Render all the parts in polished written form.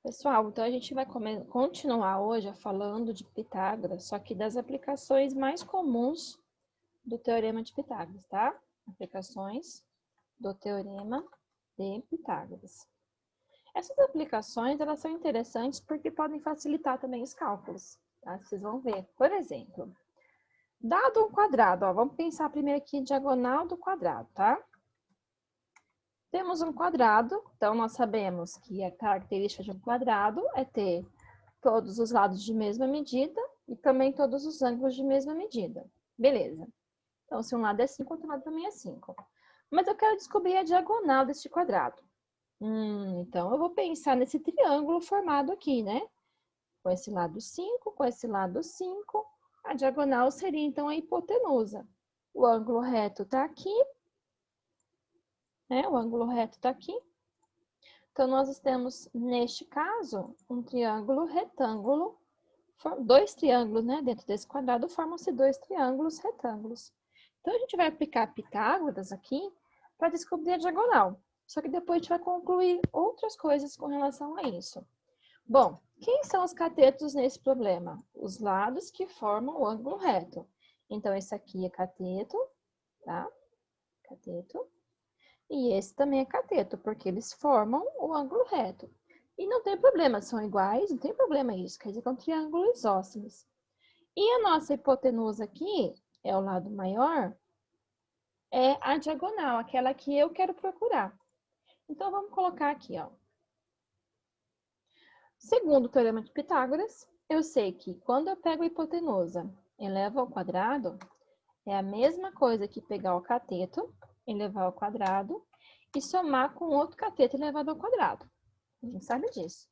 Pessoal, então a gente vai continuar hoje falando de Pitágoras, só que das aplicações mais comuns do Teorema de Pitágoras, tá? Aplicações do Teorema de Pitágoras. Essas aplicações, elas são interessantes porque podem facilitar também os cálculos, tá? Vocês vão ver. Por exemplo, dado um quadrado, ó, vamos pensar primeiro aqui em diagonal do quadrado, tá? Temos um quadrado, então nós sabemos que a característica de um quadrado é ter todos os lados de mesma medida e também todos os ângulos de mesma medida. Beleza. Então, se um lado é 5, outro lado também é 5. Mas eu quero descobrir a diagonal deste quadrado. Então, eu vou pensar nesse triângulo formado aqui, né? Com esse lado 5, com esse lado 5. A diagonal seria, então, a hipotenusa. O ângulo reto está aqui, né? O ângulo reto está aqui. Então, nós temos, neste caso, um triângulo retângulo. Dois triângulos, né? Dentro desse quadrado formam-se dois triângulos retângulos. Então, a gente vai aplicar Pitágoras aqui para descobrir a diagonal. Só que depois a gente vai concluir outras coisas com relação a isso. Bom, quem são os catetos nesse problema? Os lados que formam o ângulo reto. Então, esse aqui é cateto, tá? Cateto. E esse também é cateto, porque eles formam o ângulo reto. E não tem problema, são iguais, não tem problema isso, quer dizer que é um triângulo isósceles. E a nossa hipotenusa aqui, é o lado maior, é a diagonal, aquela que eu quero procurar. Então, vamos colocar aqui, ó. Segundo o Teorema de Pitágoras, eu sei que quando eu pego a hipotenusa e levo ao quadrado, é a mesma coisa que pegar o cateto e levar ao quadrado e somar com outro cateto elevado ao quadrado. A gente sabe disso.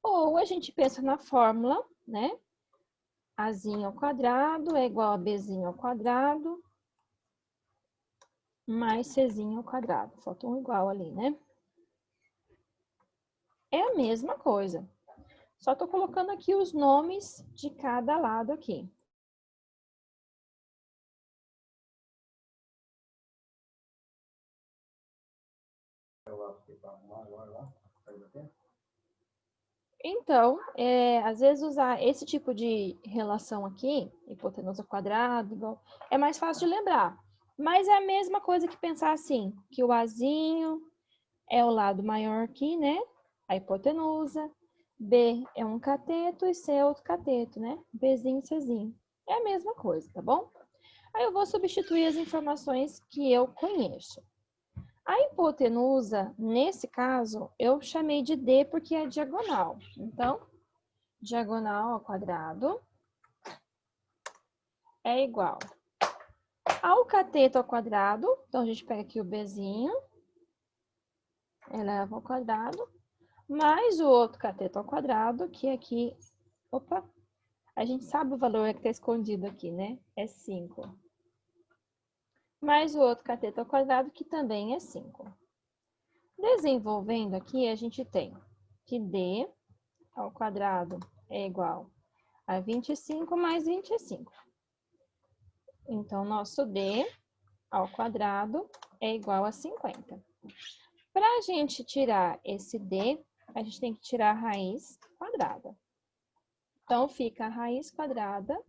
Ou a gente pensa na fórmula, né? Azinho ao quadrado é igual a Bzinho ao quadrado mais Czinho ao quadrado. Falta um igual ali, né? É a mesma coisa. Só tô colocando aqui os nomes de cada lado aqui. Então, às vezes usar esse tipo de relação aqui, hipotenusa ao quadrado, é mais fácil de lembrar. Mas é a mesma coisa que pensar assim, que o Azinho é o lado maior aqui, né? A hipotenusa. B é um cateto e C é outro cateto, né? Bzinho e Czinho. É a mesma coisa, tá bom? Aí eu vou substituir as informações que eu conheço. A hipotenusa, nesse caso, eu chamei de D porque é diagonal. Então, diagonal ao quadrado é igual ao cateto ao quadrado. Então, a gente pega aqui o Bzinho, eleva ao quadrado, mais o outro cateto ao quadrado, que aqui, opa, a gente sabe o valor que está escondido aqui, né? É 5. Mais o outro cateto ao quadrado, que também é 5. Desenvolvendo aqui, a gente tem que D ao quadrado é igual a 25 mais 25. Então, nosso D ao quadrado é igual a 50. Para a gente tirar esse D, a gente tem que tirar a raiz quadrada. Então, fica a raiz quadrada.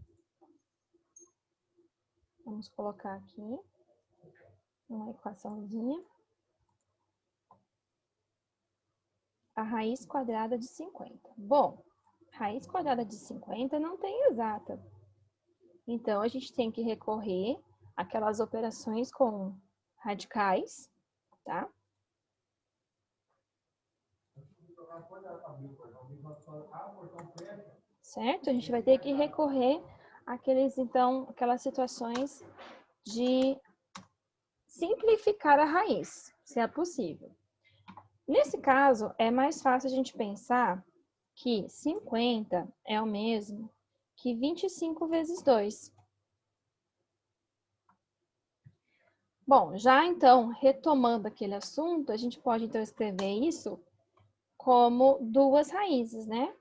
Vamos colocar aqui uma equaçãozinha. A raiz quadrada de 50. Bom, raiz quadrada de 50 não tem exata. Então, a gente tem que recorrer àquelas operações com radicais, tá? Certo? A gente vai ter que recorrer aquelas situações de simplificar a raiz, se é possível. Nesse caso, é mais fácil a gente pensar que 50 é o mesmo que 25 vezes 2. Bom, já então, retomando aquele assunto, a gente pode então escrever isso como duas raízes, né?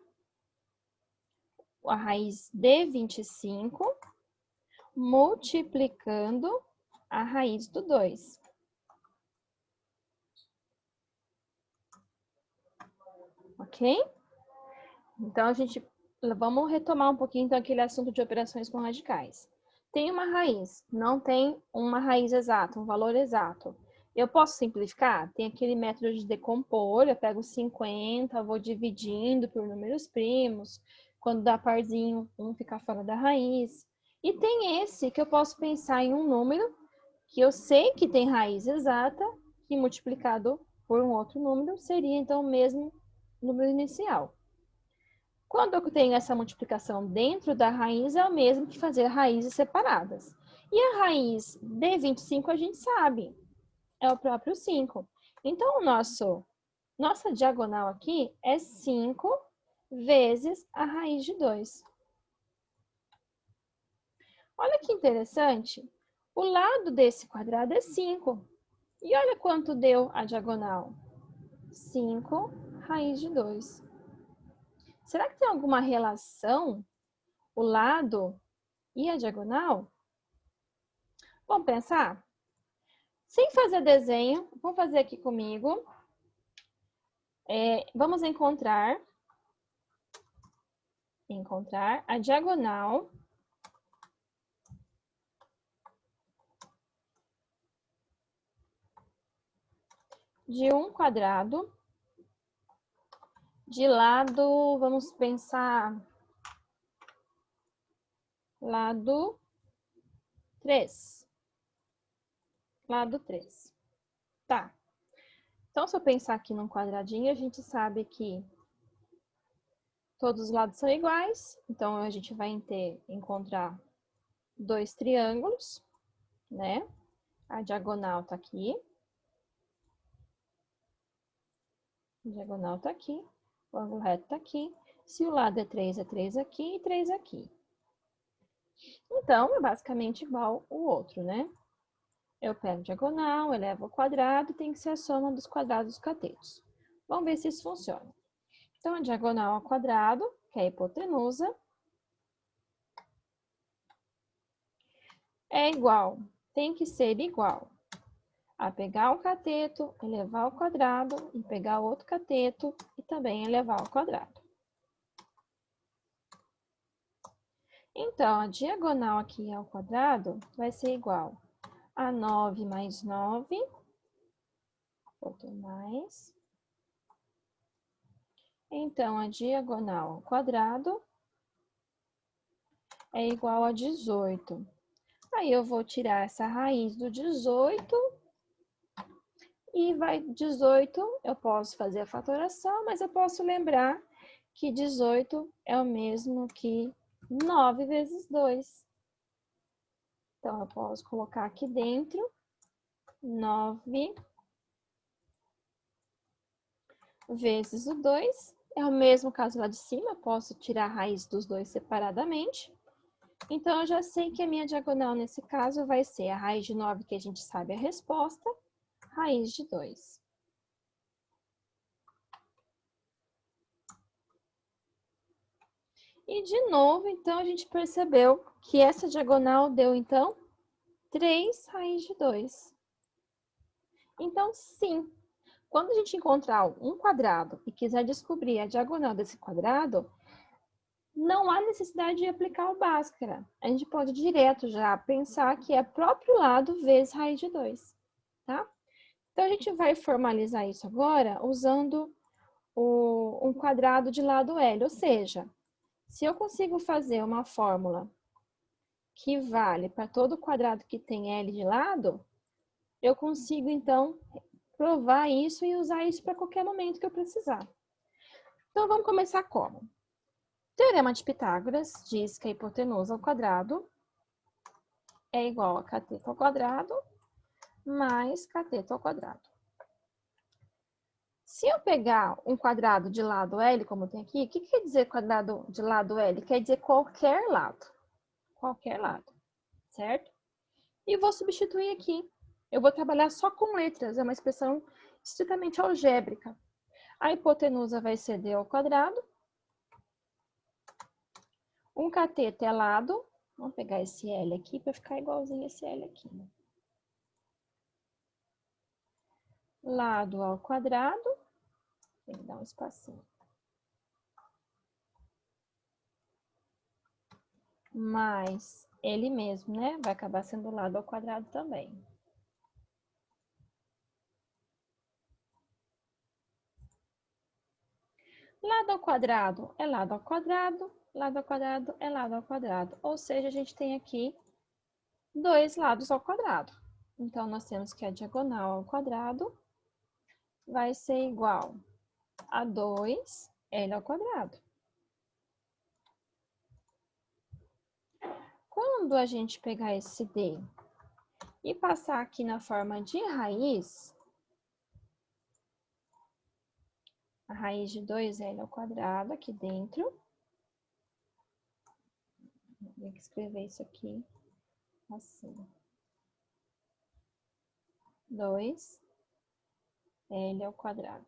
A raiz de 25 multiplicando a raiz do 2. Ok? Então, vamos retomar um pouquinho então, aquele assunto de operações com radicais. Tem uma raiz, não tem uma raiz exata, um valor exato. Eu posso simplificar? Tem aquele método de decompor, eu pego 50, vou dividindo por números primos, quando dá parzinho, um fica fora da raiz. E tem esse que eu posso pensar em um número que eu sei que tem raiz exata, que multiplicado por um outro número seria então o mesmo número inicial. Quando eu tenho essa multiplicação dentro da raiz, é o mesmo que fazer raízes separadas. E a raiz de 25 a gente sabe, é o próprio 5. Então, nossa diagonal aqui é 5 vezes a raiz de 2. Olha que interessante. O lado desse quadrado é 5. E olha quanto deu a diagonal. 5 raiz de 2. Será que tem alguma relação o lado e a diagonal? Vamos pensar? Sem fazer desenho, vamos fazer aqui comigo. Vamos encontrar a diagonal de um quadrado de lado, vamos pensar, lado 3. Lado 3. Tá. Então, se eu pensar aqui num quadradinho, a gente sabe que todos os lados são iguais. Então, a gente vai encontrar dois triângulos, né? A diagonal tá aqui. A diagonal tá aqui. O ângulo reto tá aqui. Se o lado é 3 aqui e 3 aqui. Então, é basicamente igual o outro, né? Eu pego diagonal, elevo ao quadrado, tem que ser a soma dos quadrados dos catetos. Vamos ver se isso funciona. Então, a diagonal ao quadrado, que é a hipotenusa, é igual, tem que ser igual a pegar o cateto, elevar ao quadrado, e pegar outro cateto e também elevar ao quadrado. Então, a diagonal aqui ao quadrado vai ser igual a 9 mais 9, outro mais. Então, a diagonal ao quadrado é igual a 18. Aí, eu vou tirar essa raiz do 18 e vai 18, eu posso fazer a fatoração, mas eu posso lembrar que 18 é o mesmo que 9 vezes 2. Então, eu posso colocar aqui dentro 9 vezes o 2. É o mesmo caso lá de cima, eu posso tirar a raiz dos dois separadamente. Então, eu já sei que a minha diagonal, nesse caso, vai ser a raiz de 9, que a gente sabe a resposta, raiz de 2. E, de novo, então, a gente percebeu que essa diagonal deu, então, 3 raiz de 2. Então, sim, quando a gente encontrar um quadrado e quiser descobrir a diagonal desse quadrado, não há necessidade de aplicar o Bhaskara. A gente pode direto já pensar que é próprio lado vezes raiz de 2, tá? Então, a gente vai formalizar isso agora usando um quadrado de lado L, ou seja, se eu consigo fazer uma fórmula que vale para todo quadrado que tem L de lado, eu consigo, então, provar isso e usar isso para qualquer momento que eu precisar. Então, vamos começar como? O Teorema de Pitágoras diz que a hipotenusa ao quadrado é igual a cateto ao quadrado mais cateto ao quadrado. Se eu pegar um quadrado de lado L, como tem aqui, o que quer dizer quadrado de lado L? Quer dizer qualquer lado. Qualquer lado, certo? E vou substituir aqui. Eu vou trabalhar só com letras, é uma expressão estritamente algébrica. A hipotenusa vai ser d ao quadrado. Um cateto é lado. Vamos pegar esse L aqui para ficar igualzinho esse L aqui. Lado ao quadrado. Tem que dar um espacinho. mais ele mesmo, né? Vai acabar sendo lado ao quadrado também. Lado ao quadrado é lado ao quadrado, lado ao quadrado é lado ao quadrado. Ou seja, a gente tem aqui dois lados ao quadrado. Então, nós temos que a diagonal ao quadrado vai ser igual a 2L ao quadrado. Quando a gente pegar esse D e passar aqui na forma de raiz, a raiz de 2L ao quadrado aqui dentro, vou escrever isso aqui assim, 2L ao quadrado.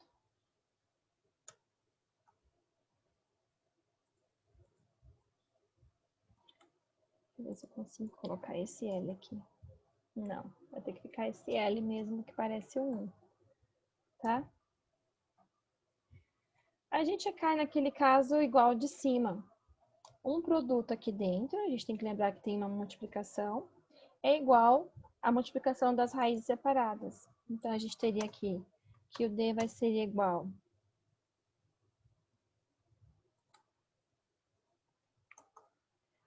Deixa eu ver se eu consigo colocar esse L aqui. Não, vai ter que ficar esse L mesmo, que parece um 1, tá? A gente cai naquele caso igual de cima. Um produto aqui dentro, a gente tem que lembrar que tem uma multiplicação, é igual à multiplicação das raízes separadas. Então, a gente teria aqui que o D vai ser igual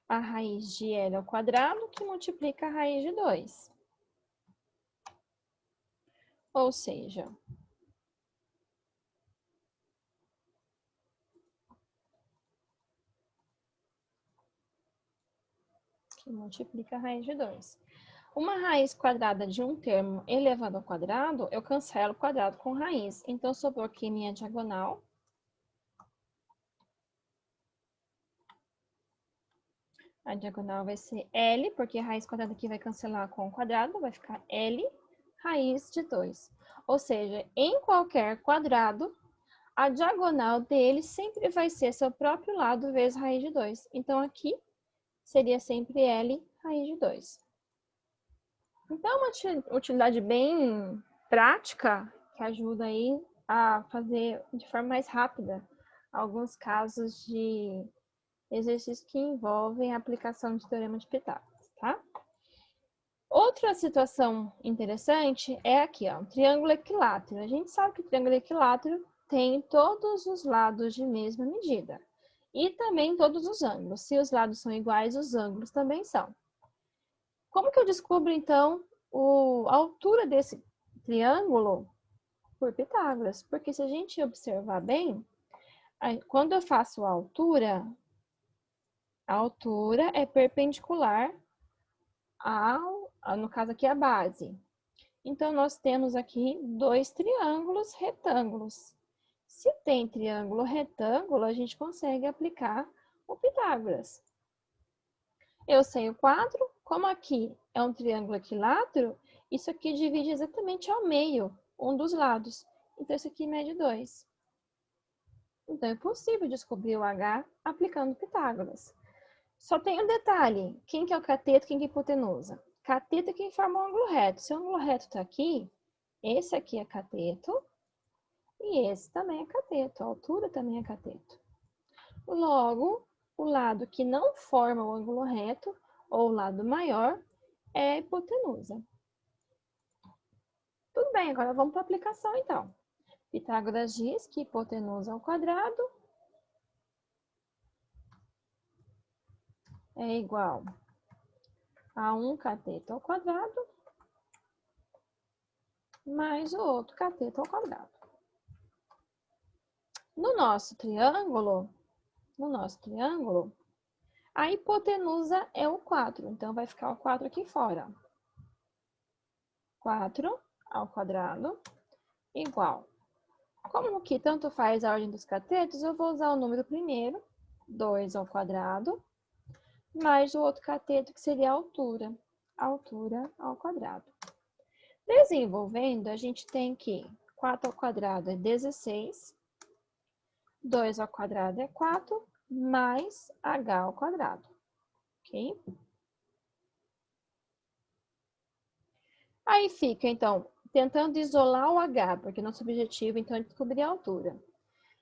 a raiz de L ao quadrado, que multiplica a raiz de 2. Ou seja, que multiplica a raiz de 2. Uma raiz quadrada de um termo elevado ao quadrado, eu cancelo o quadrado com raiz. Então, sobrou aqui minha diagonal. A diagonal vai ser L, porque a raiz quadrada aqui vai cancelar com o quadrado, vai ficar L raiz de 2. Ou seja, em qualquer quadrado, a diagonal dele sempre vai ser seu próprio lado vezes raiz de 2. Então, aqui seria sempre L raiz de 2. Então, é uma utilidade bem prática que ajuda aí a fazer de forma mais rápida alguns casos de exercícios que envolvem a aplicação de teorema de Pitágoras, tá? Outra situação interessante é aqui, ó, um triângulo equilátero. A gente sabe que o triângulo equilátero tem todos os lados de mesma medida e também todos os ângulos. Se os lados são iguais, os ângulos também são. Como que eu descubro, então, a altura desse triângulo? Por Pitágoras. Porque se a gente observar bem, quando eu faço a altura é perpendicular no caso aqui, a base. Então, nós temos aqui dois triângulos retângulos. Se tem triângulo retângulo, a gente consegue aplicar o Pitágoras. Eu sei o quadro, como aqui é um triângulo equilátero, isso aqui divide exatamente ao meio, um dos lados. Então, isso aqui mede 2. Então, é possível descobrir o H aplicando Pitágoras. Só tem um detalhe, quem que é o cateto, quem que é a hipotenusa? Cateto é quem forma o ângulo reto. Se o ângulo reto está aqui, esse aqui é cateto e esse também é cateto. A altura também é cateto. Logo, o lado que não forma o ângulo reto, ou o lado maior, é a hipotenusa. Tudo bem, agora vamos para a aplicação, então. Pitágoras diz que hipotenusa ao quadrado é igual a um cateto ao quadrado mais o outro cateto ao quadrado. No nosso triângulo, a hipotenusa é o 4, então vai ficar o 4 aqui fora. 4 ao quadrado igual. Como que tanto faz a ordem dos catetos, eu vou usar o número primeiro, 2 ao quadrado, mais o outro cateto, que seria a altura ao quadrado. Desenvolvendo, a gente tem que 4 ao quadrado é 16, 2 ao quadrado é 4, mais h ao quadrado, ok? Aí fica, então, tentando isolar o h, porque nosso objetivo, então, é descobrir a altura.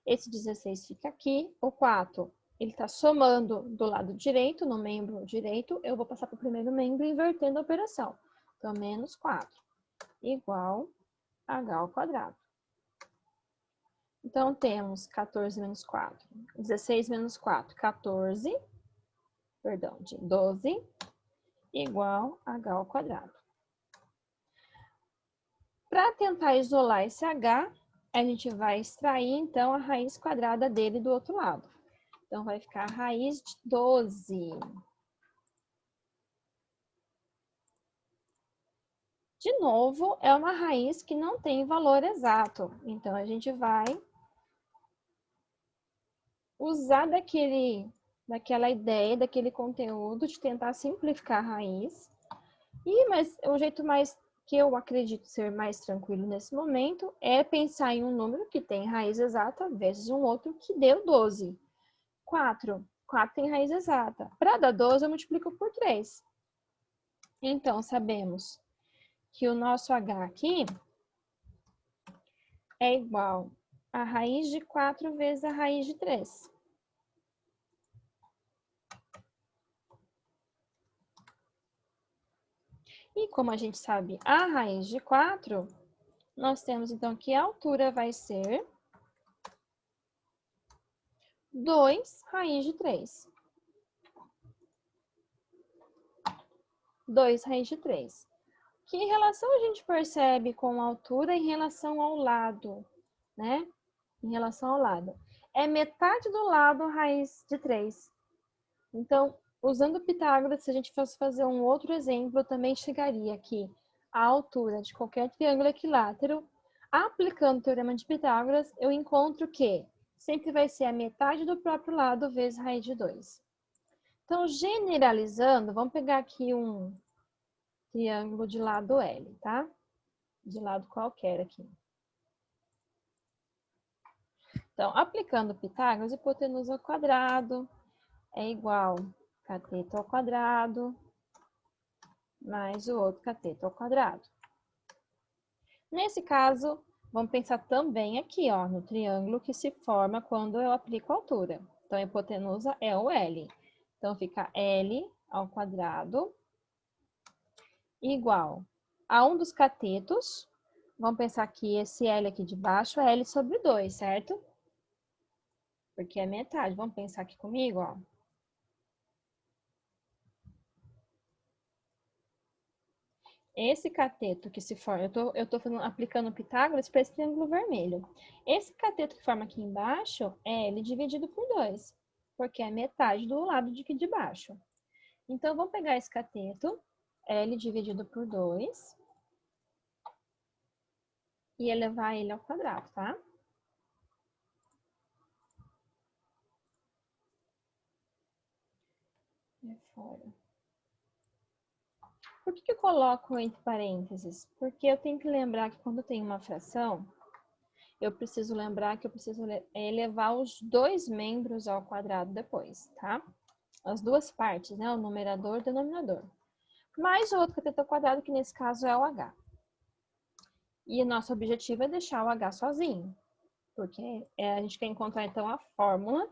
Esse 16 fica aqui, o 4 ele está somando do lado direito, no membro direito, eu vou passar para o primeiro membro invertendo a operação. Então, menos 4 igual a h ao quadrado. Então, temos 14 menos 4, 16 menos 4, 14, perdão, de 12, igual a h ao quadrado. Para tentar isolar esse h, a gente vai extrair, então, a raiz quadrada dele do outro lado. Então, vai ficar a raiz de 12. De novo, é uma raiz que não tem valor exato. Então, a gente vai usar daquela ideia, daquele conteúdo de tentar simplificar a raiz. Mas o jeito mais que eu acredito ser mais tranquilo nesse momento é pensar em um número que tem raiz exata vezes um outro que deu 12. 4 tem raiz exata. Para dar 12, eu multiplico por 3. Então, sabemos que o nosso h aqui é igual a raiz de 4 vezes a raiz de 3. E como a gente sabe a raiz de 4, nós temos então que a altura vai ser 2 raiz de 3. 2 raiz de 3. Que relação a gente percebe com a altura em relação ao lado, né? Em relação ao lado. É metade do lado raiz de 3. Então, usando Pitágoras, se a gente fosse fazer um outro exemplo, eu também chegaria aqui a altura de qualquer triângulo equilátero. Aplicando o teorema de Pitágoras, eu encontro que sempre vai ser a metade do próprio lado vezes raiz de 2. Então, generalizando, vamos pegar aqui um triângulo de lado L, tá? De lado qualquer aqui. Então, aplicando Pitágoras, hipotenusa ao quadrado é igual a cateto ao quadrado mais o outro cateto ao quadrado. Nesse caso, vamos pensar também aqui, ó, no triângulo que se forma quando eu aplico a altura. Então, a hipotenusa é o L. Então, fica L ao quadrado igual a um dos catetos. Vamos pensar que esse L aqui de baixo é L sobre 2, certo? Porque é metade. Vamos pensar aqui comigo, ó. Esse cateto que se forma, eu tô aplicando Pitágoras para esse triângulo vermelho. Esse cateto que forma aqui embaixo é L dividido por 2, porque é metade do lado de baixo. Então, vamos pegar esse cateto, L dividido por 2, e elevar ele ao quadrado, tá? É fora. Por que eu coloco entre parênteses? Porque eu tenho que lembrar que quando tem uma fração, eu preciso lembrar que eu preciso elevar os dois membros ao quadrado depois, tá? As duas partes, né? O numerador e o denominador. Mais o outro cateto ao quadrado, que nesse caso é o h. E o nosso objetivo é deixar o h sozinho, porque a gente quer encontrar, então, a fórmula,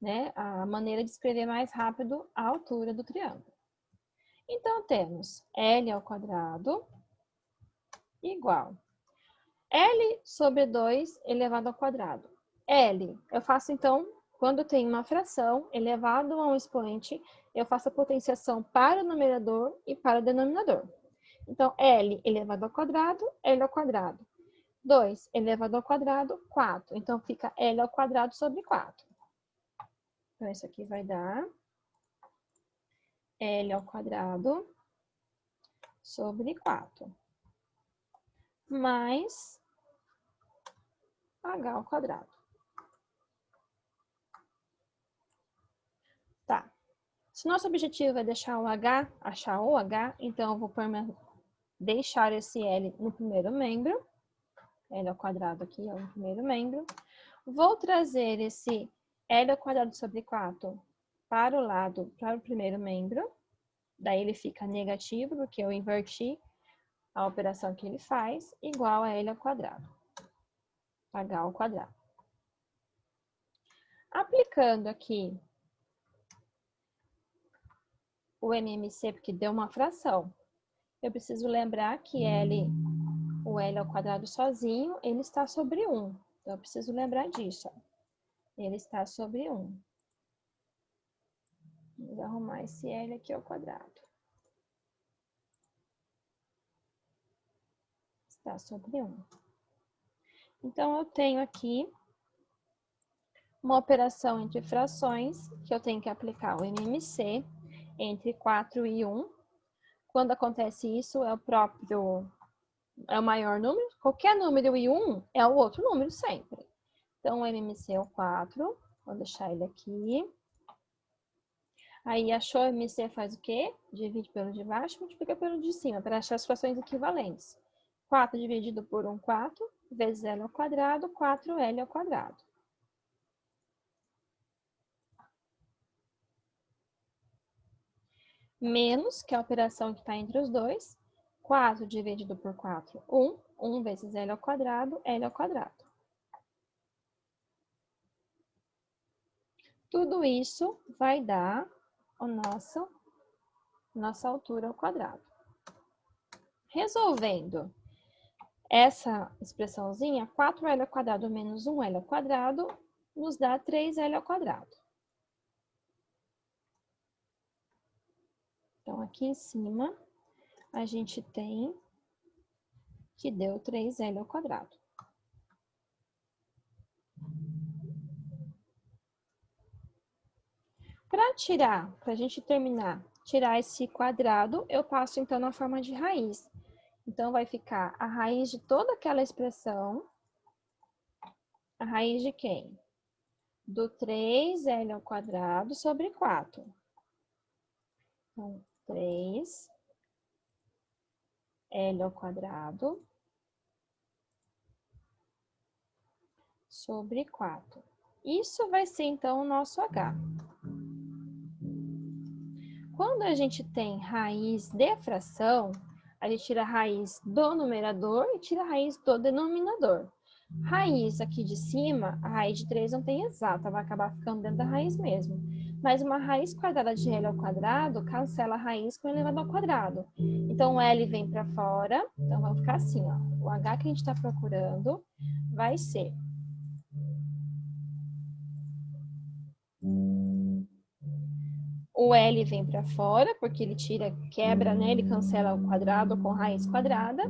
né? A maneira de escrever mais rápido a altura do triângulo. Então, temos L ao quadrado igual L sobre 2 elevado ao quadrado. L, eu faço então, quando tem uma fração elevado a um expoente, eu faço a potenciação para o numerador e para o denominador. Então, L elevado ao quadrado, L ao quadrado. 2 elevado ao quadrado, 4. Então, fica L ao quadrado sobre 4. Então, isso aqui vai dar L ao quadrado sobre 4. Mais h ao quadrado. Tá. Se nosso objetivo é deixar o h, achar o h, então eu vou deixar esse L no primeiro membro. L ao quadrado aqui é o primeiro membro. Vou trazer esse L ao quadrado sobre 4 para o lado, para o primeiro membro. Daí ele fica negativo, porque eu inverti a operação que ele faz, igual a L ao quadrado. H ao quadrado. Aplicando aqui o MMC, porque deu uma fração, eu preciso lembrar que o L ao quadrado sozinho, ele está sobre 1. Então, eu preciso lembrar disso. Ó. Ele está sobre 1. Vamos arrumar esse L aqui ao quadrado. Está sobre 1. Então, eu tenho aqui uma operação entre frações, que eu tenho que aplicar o MMC entre 4 e 1. Quando acontece isso, é o maior número. Qualquer número e 1 é o outro número sempre. Então, o MMC é o 4. Vou deixar ele aqui. Aí, achou o MMC faz o quê? Divide pelo de baixo, multiplica pelo de cima, para achar as frações equivalentes. 4 dividido por 1, 4, vezes L ao quadrado, 4L ao quadrado. Menos, que é a operação que está entre os dois, 4 dividido por 4, 1. 1 vezes L ao quadrado, L ao quadrado. Tudo isso vai dar a nossa altura ao quadrado. Resolvendo essa expressãozinha, 4L ao quadrado menos 1L ao quadrado, nos dá 3L ao quadrado. Então, aqui em cima, a gente tem que deu 3L ao quadrado. Para a gente terminar, tirar esse quadrado, eu passo então na forma de raiz. Então, vai ficar a raiz de toda aquela expressão. A raiz de quem? Do 3L ao quadrado sobre 4. Então, 3L ao quadrado sobre 4. Isso vai ser, então, o nosso H. Quando a gente tem raiz de fração, a gente tira a raiz do numerador e tira a raiz do denominador. Raiz aqui de cima, a raiz de 3 não tem exata, vai acabar ficando dentro da raiz mesmo. Mas uma raiz quadrada de L ao quadrado cancela a raiz com elevado ao quadrado. Então, o L vem para fora, então vai ficar assim, ó. O H que a gente está procurando vai ser o L vem para fora, porque ele quebra, né? Ele cancela o quadrado com raiz quadrada.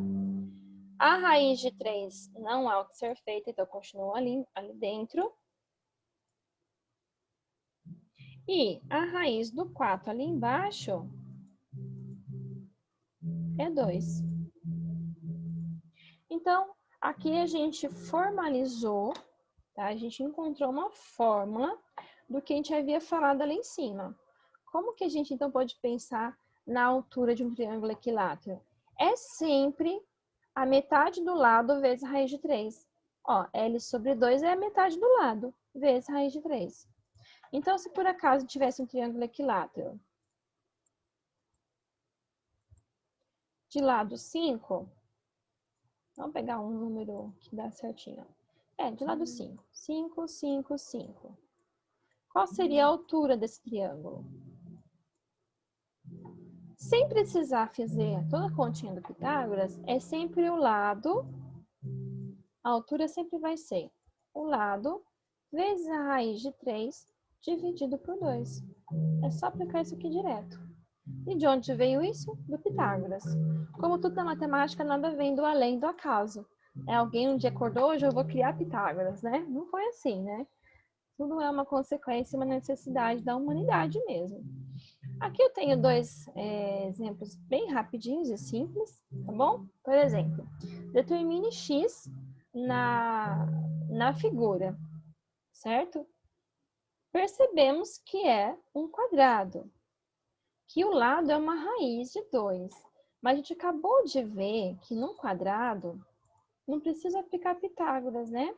A raiz de 3 não há o que ser feita, então continua ali dentro. E a raiz do 4 ali embaixo é 2. Então, aqui a gente formalizou, tá? A gente encontrou uma fórmula do que a gente havia falado ali em cima. Como que a gente, então, pode pensar na altura de um triângulo equilátero? É sempre a metade do lado vezes a raiz de 3. Ó, L sobre 2 é a metade do lado, vezes a raiz de 3. Então, se por acaso tivesse um triângulo equilátero de lado 5, vamos pegar um número que dá certinho. De lado 5. 5, 5, 5. Qual seria a altura desse triângulo? Sem precisar fazer toda a continha do Pitágoras, é sempre o lado, a altura sempre vai ser o lado vezes a raiz de 3 dividido por 2. É só aplicar isso aqui direto. E de onde veio isso? Do Pitágoras. Como tudo na matemática, nada vem do além do acaso. Alguém um dia acordou, hoje eu vou criar Pitágoras, né? Não foi assim, né? Tudo é uma consequência, uma necessidade da humanidade mesmo. Aqui eu tenho dois exemplos bem rapidinhos e simples, tá bom? Por exemplo, determine x na figura, certo? Percebemos que é um quadrado, que o lado é uma raiz de 2. Mas a gente acabou de ver que num quadrado não precisa aplicar Pitágoras, né?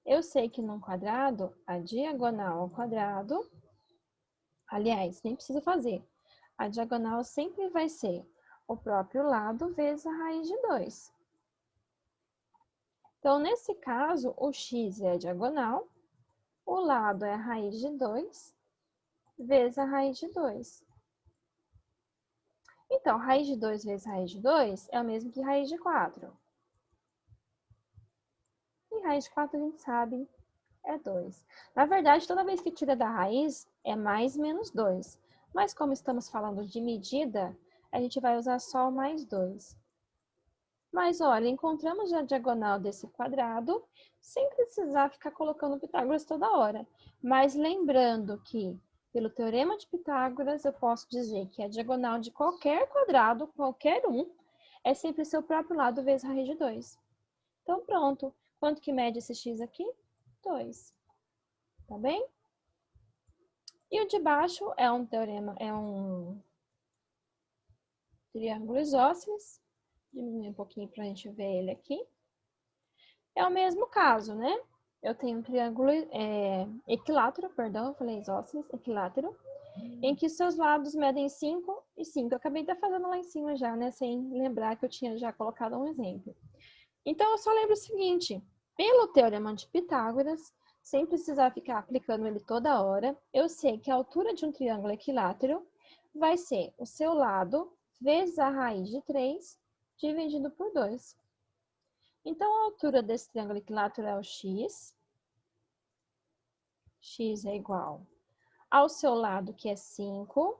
Eu sei que num quadrado, a diagonal ao quadrado, aliás, nem precisa fazer. A diagonal sempre vai ser o próprio lado vezes a raiz de 2. Então, nesse caso, o x é a diagonal O lado é a raiz de 2 vezes a raiz de 2. Então, raiz de 2 vezes raiz de 2 é o mesmo que raiz de 4. E raiz de 4 a gente sabe é 2. Na verdade, toda vez que tira da raiz, é mais menos 2. Mas como estamos falando de medida, a gente vai usar só o mais 2. Mas olha, encontramos a diagonal desse quadrado, sem precisar ficar colocando Pitágoras toda hora. Mas lembrando que, pelo teorema de Pitágoras, eu posso dizer que a diagonal de qualquer quadrado, qualquer um, é sempre seu próprio lado vezes raiz de 2. Então, pronto. Quanto que mede esse x aqui? 2. Tá bem? E o de baixo é um teorema, é um triângulo isósceles. Diminuir um pouquinho para a gente ver ele aqui. É o mesmo caso, né? Eu tenho um triângulo equilátero, perdão, eu falei isósceles, equilátero, em que seus lados medem 5 e 5. Eu acabei de fazendo lá em cima já, né? Sem lembrar que eu tinha já colocado um exemplo. Então, eu só lembro o seguinte, pelo teorema de Pitágoras, sem precisar ficar aplicando ele toda hora, eu sei que a altura de um triângulo equilátero vai ser o seu lado vezes a raiz de 3 dividido por 2. Então, a altura desse triângulo equilátero é o x. X é igual ao seu lado, que é 5,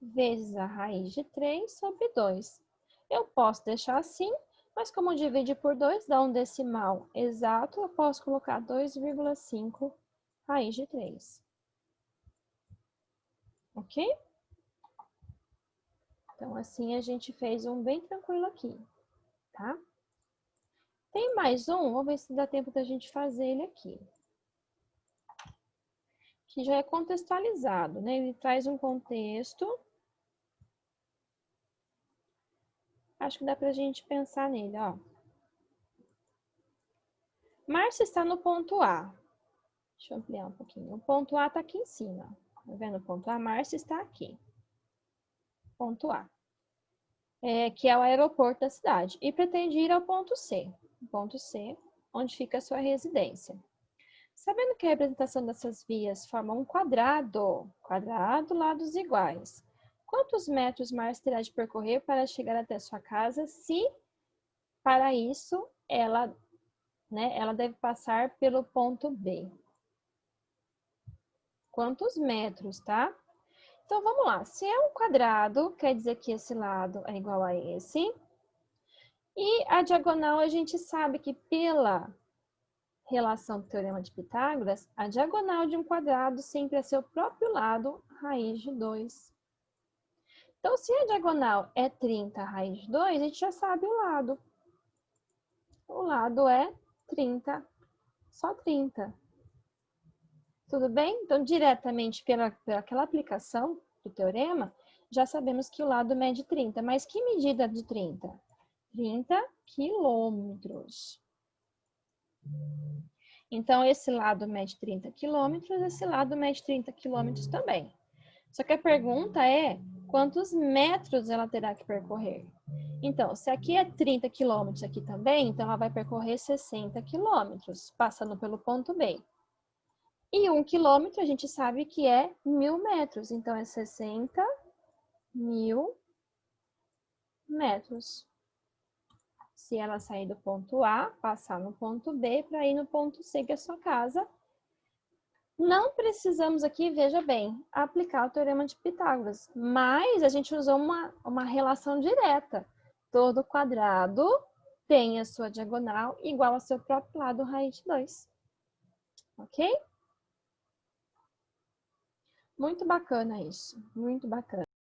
vezes a raiz de 3 sobre 2. Eu posso deixar assim, mas como dividir por 2 dá um decimal exato, eu posso colocar 2,5 raiz de 3. Ok? Então, assim a gente fez um bem tranquilo aqui, tá? Tem mais um, vamos ver se dá tempo da gente fazer ele aqui. Que já é contextualizado, né? Ele traz um contexto. Acho que dá pra gente pensar nele, ó. Márcia está no ponto A. Deixa eu ampliar um pouquinho. O ponto A está aqui em cima. Tá vendo o ponto A? Márcia está aqui. Ponto A. Que é o aeroporto da cidade. E pretende ir ao ponto C. Ponto C, onde fica a sua residência. Sabendo que a representação dessas vias forma um quadrado, lados iguais, quantos metros Márcia terá de percorrer para chegar até sua casa se, para isso, ela deve passar pelo ponto B? Quantos metros, tá? Então, vamos lá. Se é um quadrado, quer dizer que esse lado é igual a esse. E a diagonal, a gente sabe que pela relação do teorema de Pitágoras, a diagonal de um quadrado sempre é seu próprio lado, raiz de 2. Então, se a diagonal é 30 raiz de 2, a gente já sabe o lado. O lado é 30, só 30. Tudo bem? Então, diretamente pelaquela aplicação do teorema, já sabemos que o lado mede 30. Mas que medida de 30? 30 quilômetros. Então, esse lado mede 30 quilômetros, esse lado mede 30 quilômetros também. Só que a pergunta é, quantos metros ela terá que percorrer? Então, se aqui é 30 quilômetros aqui também, então ela vai percorrer 60 quilômetros, passando pelo ponto B. E 1 quilômetro a gente sabe que é 1.000 metros, então é 60.000 metros. Se ela sair do ponto A, passar no ponto B, para ir no ponto C, que é a sua casa. Não precisamos aqui, veja bem, aplicar o teorema de Pitágoras, mas a gente usou uma relação direta. Todo quadrado tem a sua diagonal igual ao seu próprio lado, raiz de 2. Ok? Muito bacana isso, muito bacana.